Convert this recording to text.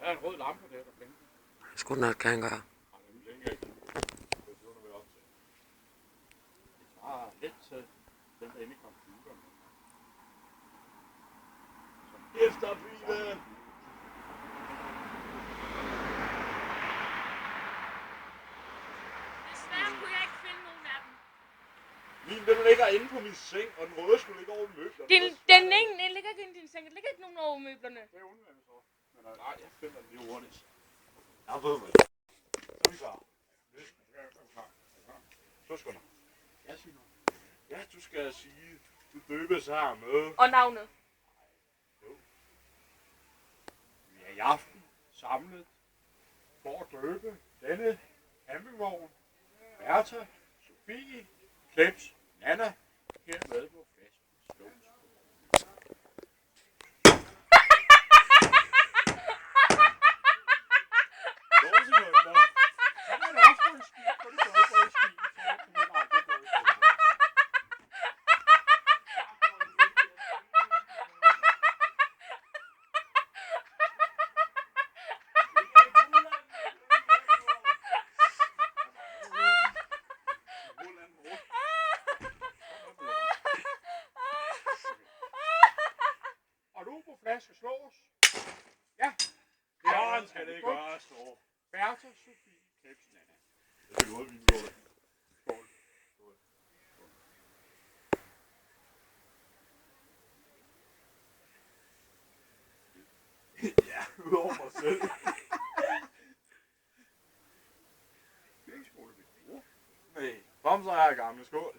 er en rød lampe der blinker. Det skulle nok kan gøre. Nej, den blinker ikke. Det er noget op til. Det er lidt til den der inde i computeren. Efter bilen! Desværre kunne jeg ikke finde nogen af dem. Min, den ligger inde på min seng, og den røde skulle ligge over møblerne. Den ligger ikke inde i din seng. Den ligger ikke nogen over møblerne. Det er undvendt så. Men nej, jeg finder den lige hurtigt. Jeg ved hvad. Så er vi klar. Så skal du. Jeg siger noget. Ja, du skal sige, du døbes her med. Og navnet. Jo. Vi er i aften samlet for at døbe denne campingvogn. Bertha, Sofie, Kleps, Nana, hermed på fast slås. Og du på flaske slås. Ja. Sådan skal det gøres, så. Bertha, Sofie, Kleps, Nana. Det er noget, vi gjorde. Skål. Ja, udover mig selv. Det er ikke skål, vi bruger. Nej, kom så her, gamle skål.